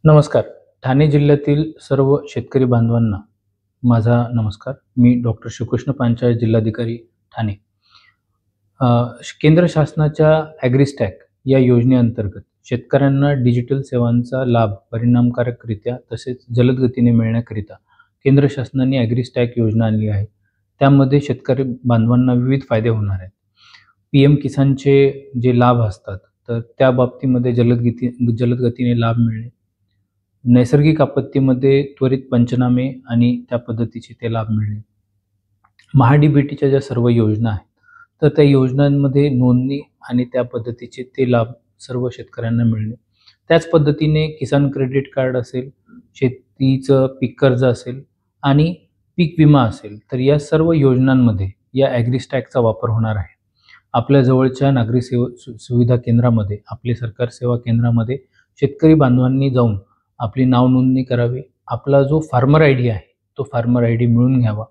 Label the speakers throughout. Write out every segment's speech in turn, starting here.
Speaker 1: नमस्कार. ठाणे जिल्ह्यातील सर्व शेतकरी बांधवांना माझा नमस्कार. मी डॉक्टर शिवकृष्ण पांचाळ, जिल्हाधिकारी ठाणे. केंद्र शासनाच्या ॲग्रीस्टॅक या योजनेअंतर्गत शेतकऱ्यांना डिजिटल सेवांचा लाभ परिणामकारकरित्या तसेच जलद गतीने मिळण्याकरिता केंद्र शासनाने ॲग्रीस्टॅक योजना आणली आहे. त्यामध्ये शेतकरी बांधवांना विविध फायदे होणार आहेत. PM किसानचे जे लाभ असतात तर त्या बाबतीमध्ये जलद गतीने लाभ मिळणे, नैसर्गिक आपत्तीमध्ये त्वरित पंचनामे आणि त्या पद्धतीचे ते लाभ मिळणे, महाडीबीटीच्या ज्या सर्व योजना आहेत तर त्या योजनांमध्ये नोंदणी आणि त्या पद्धतीचे ते लाभ सर्व शेतकऱ्यांना मिळणे, त्याच पद्धतीने किसान क्रेडिट कार्ड असेल, शेतीचं पीक कर्ज असेल आणि पीक विमा असेल, तर या सर्व योजनांमध्ये या ॲग्रीस्टॅकचा वापर होणार आहे. आपल्या जवळच्या नागरी सुविधा केंद्रामध्ये, आपले सरकार सेवा केंद्रामध्ये शेतकरी बांधवांनी जाऊन आपली नाव नोंदणी करावी. आपला जो फार्मर ID आहे तो फार्मर ID मिळून घ्यावा.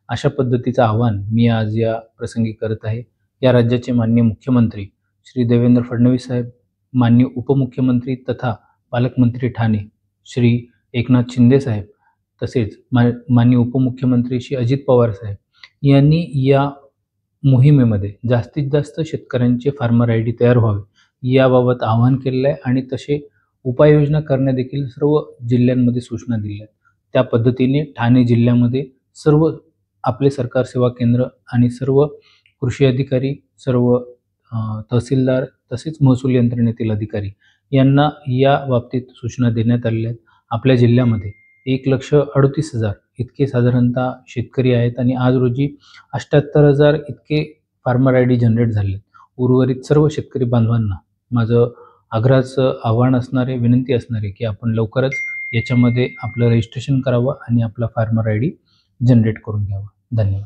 Speaker 1: अशा पद्धतीचं आवाहन मी आज या प्रसंगी करत आहे. या राज्याचे माननीय मुख्यमंत्री श्री देवेंद्र फडणवीस साहेब, माननीय उपमुख्यमंत्री तथा पालकमंत्री ठाणे श्री एकनाथ शिंदे साहेब, तसेच माननीय उपमुख्यमंत्री श्री अजित पवार साहेब यांनी या मोहिमेमध्ये जास्तीत जास्त शेतकऱ्यांचे फार्मर ID तयार व्हावे याबाबत आवाहन केलेलं आहे आणि तसे उपाययोजना करण्या देखील सर्व जिल्ह्यांमध्ये सूचना दिल्या आहेत. त्या पद्धतीने ठाणे जिल्ह्यामध्ये सर्व आपले सरकार सेवा केंद्र आणि सर्व कृषी अधिकारी, सर्व तहसीलदार तसेच महसूल यंत्रणेतील अधिकारी यांना या बाबतीत सूचना देण्यात आलेल्या आहेत. आपल्या जिल्ह्यामध्ये 1,38,000 इतके साधारणतः शेतकरी आहेत आणि आज रोजी 78,000 इतके फार्मर ID जनरेट झाले. उर्वरित सर्व शेतकरी बांधवांना माझं आग्रहाचं आव्हान असणारे, विनंती असणारे की आपण लवकरच याच्यामध्ये आपलं रजिस्ट्रेशन करावं आणि आपला फार्मर ID जनरेट करून घ्यावा. धन्यवाद.